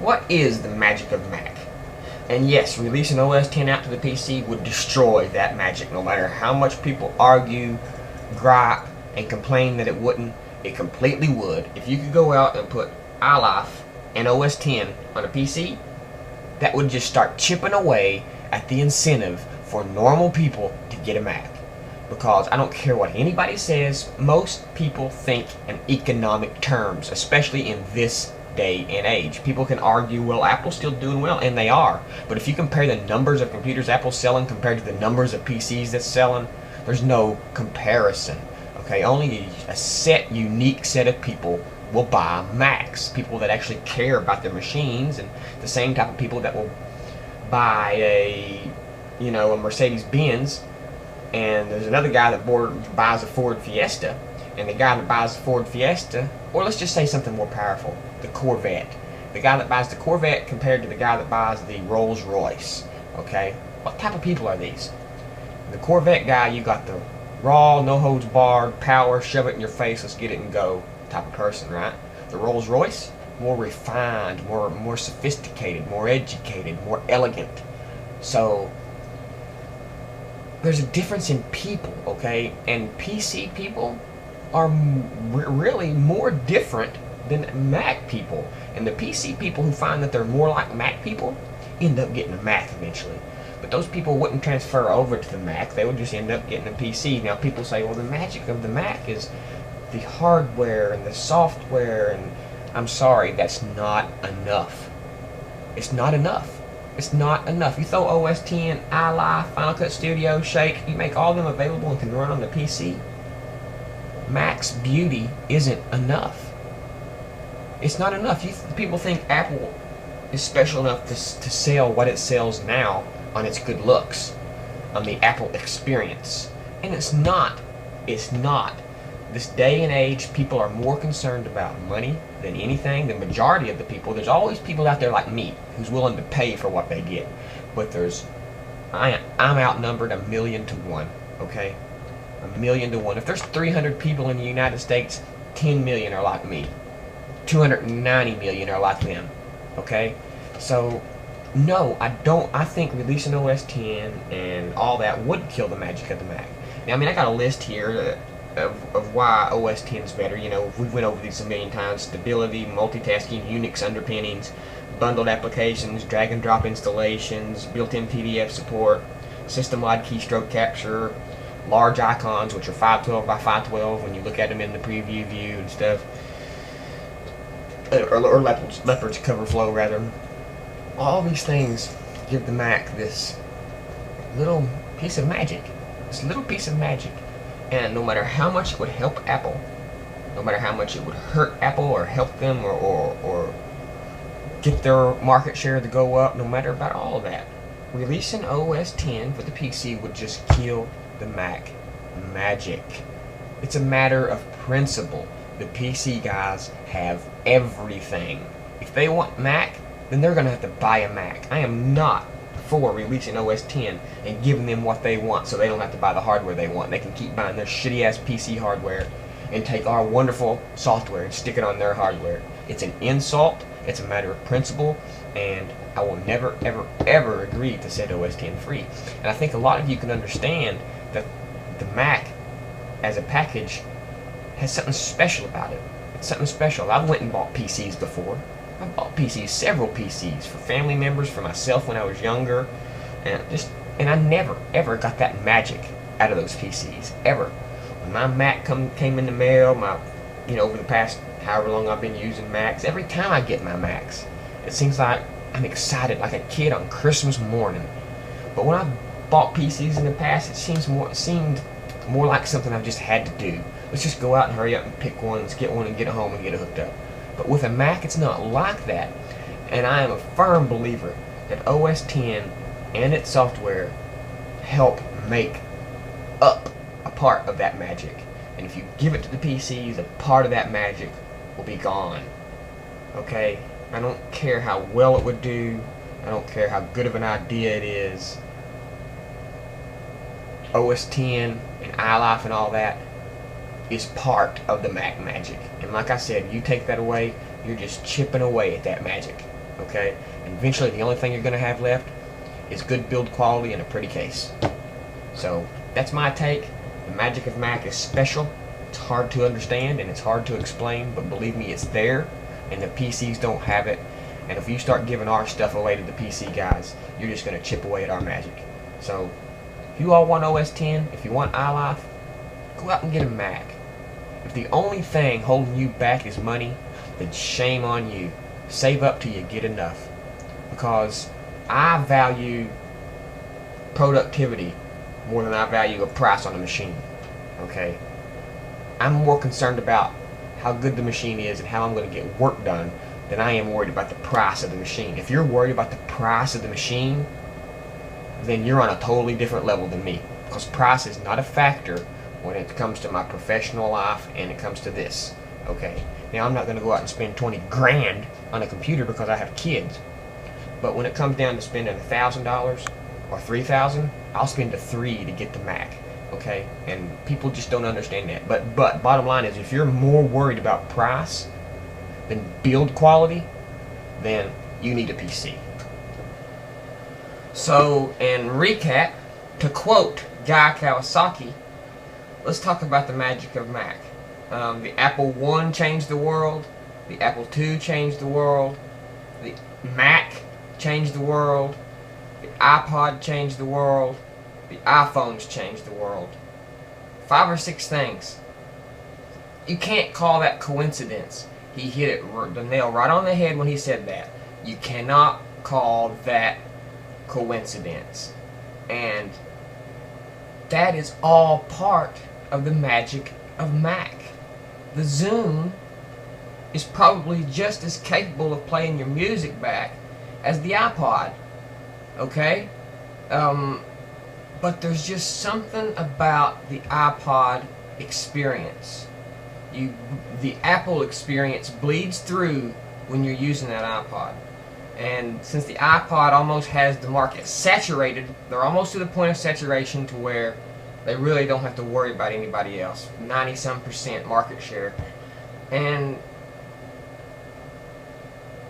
what is the magic of Mac? And yes, releasing OS 10 out to the PC would destroy that magic. No matter how much people argue, gripe, and complain that it wouldn't, it completely would. If you could go out and put iLife and OS 10 on a PC, that would just start chipping away at the incentive for normal people to get a Mac. Because I don't care what anybody says, most people think in economic terms, especially in this day and age. People can argue, well, Apple's still doing well, and they are. But if you compare the numbers of computers Apple's selling compared to the numbers of PCs that's selling, there's no comparison. Okay, only a unique set of people will buy Macs. People that actually care about their machines, and the same type of people that will buy a Mercedes-Benz. And there's another guy that buys a Ford Fiesta, and the guy that buys the Ford Fiesta, or let's just say something more powerful, the Corvette. The guy that buys the Corvette compared to the guy that buys the Rolls Royce. Okay, what type of people are these? The Corvette guy, you got the raw, no holds barred, power, shove it in your face, let's get it and go type of person, right? The Rolls Royce, more refined, more sophisticated, more educated, more elegant. So there's a difference in people, okay? And PC people are really more different than Mac people. And the PC people who find that they're more like Mac people end up getting a Mac eventually. But those people wouldn't transfer over to the Mac. They would just end up getting a PC. Now people say, well, the magic of the Mac is the hardware and the software. And I'm sorry, that's not enough. It's not enough. It's not enough. You throw OS 10, iLife, Final Cut Studio, Shake, you make all of them available and can run on the PC. Mac's beauty isn't enough. It's not enough. People think Apple is special enough to sell what it sells now on its good looks, on the Apple experience. And it's not. It's not. This day and age, people are more concerned about money than anything. The majority of the people, there's always people out there like me who's willing to pay for what they get. But I'm outnumbered 1,000,000 to 1, okay? 1,000,000 to 1. If there's 300 people in the United States, 10 million are like me. 290 million are like them, okay? So, no, I think releasing OS 10 and all that would kill the magic of the Mac. Now, I mean, I got a list here of why OS 10 is better. You know, we went over these a million times. Stability, multitasking, Unix underpinnings, bundled applications, drag and drop installations, built-in PDF support, system-wide keystroke capture, large icons, which are 512 by 512 when you look at them in the preview view and stuff, or leopard's cover flow rather. All these things give the Mac this little piece of magic. This little piece of magic. And no matter how much it would help Apple, no matter how much it would hurt Apple or help them or get their market share to go up, no matter about all of that, releasing OS 10 for the PC would just kill the Mac magic. It's a matter of principle. The PC guys have everything. If they want Mac, then they're going to have to buy a Mac. I am not for releasing OS 10 and giving them what they want so they don't have to buy the hardware they want. They can keep buying their shitty ass PC hardware and take our wonderful software and stick it on their hardware. It's an insult, it's a matter of principle, and I will never ever ever agree to set OS 10 free. And I think a lot of you can understand that the Mac as a package has something special about it. It's something special. I've went and bought PCs before. I bought PCs, several PCs, for family members, for myself when I was younger, and I never ever got that magic out of those PCs ever. When my Mac came in the mail, over the past however long I've been using Macs, every time I get my Macs, it seems like I'm excited like a kid on Christmas morning. But when I've bought PCs in the past, it seemed more like something I've just had to do. Let's just go out and hurry up and pick one, let's get one and get it home and get it hooked up. But with a Mac, it's not like that. And I am a firm believer that OS 10 and its software help make up a part of that magic. And if you give it to the PCs, a part of that magic will be gone. Okay? I don't care how well it would do. I don't care how good of an idea it is. OS 10 and iLife and all that is part of the Mac magic. And like I said, you take that away, you're just chipping away at that magic. Okay? And eventually the only thing you're going to have left is good build quality and a pretty case. So that's my take. The magic of Mac is special. It's hard to understand and it's hard to explain, but believe me, it's there, and the PCs don't have it. And if you start giving our stuff away to the PC guys, you're just going to chip away at our magic. So if you all want OS 10, if you want iLife, go out and get a Mac. If the only thing holding you back is money, then shame on you. Save up till you get enough. Because I value productivity more than I value a price on a machine. Okay? I'm more concerned about how good the machine is and how I'm going to get work done than I am worried about the price of the machine. If you're worried about the price of the machine, then you're on a totally different level than me. Because price is not a factor when it comes to my professional life and it comes to this. Okay? Now, I'm not going to go out and spend 20 grand on a computer because I have kids. But when it comes down to spending $1,000 or $3,000, I'll spend $3,000 to get the Mac. Okay? And people just don't understand that. But bottom line is, if you're more worried about price than build quality, then you need a PC. So, in recap, to quote Guy Kawasaki, let's talk about the magic of Mac. The Apple I changed the world. The Apple II changed the world. The Mac changed the world. The iPod changed the world. The iPhones changed the world. 5 or 6 things. You can't call that coincidence. He hit the nail right on the head when he said that. You cannot call that coincidence. And that is all part of the magic of Mac. The Zune is probably just as capable of playing your music back as the iPod. Okay? But there's just something about the iPod experience. The Apple experience bleeds through when you're using that iPod. And since the iPod almost has the market saturated, they're almost to the point of saturation to where they really don't have to worry about anybody else. 90-some% market share. And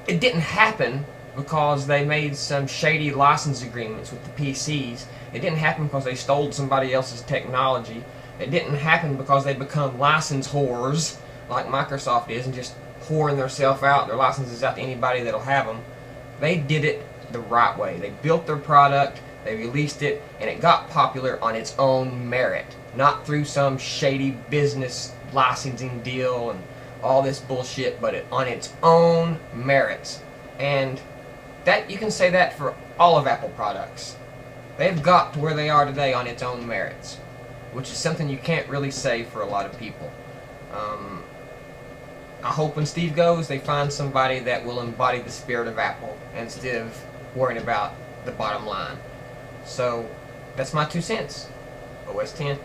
it didn't happen because they made some shady license agreements with the PCs. It didn't happen because they stole somebody else's technology. It didn't happen because they become license whores like Microsoft is and just whoring theirself out, their licenses out to anybody that'll have them. They did it the right way. They built their product, they released it, and it got popular on its own merit, not through some shady business licensing deal and all this bullshit, but on its own merits. And that you can say that for all of Apple products. They've got to where they are today on its own merits, which is something you can't really say for a lot of people. I hope when Steve goes, they find somebody that will embody the spirit of Apple instead of worrying about the bottom line. So, that's my 2 cents. OS 10.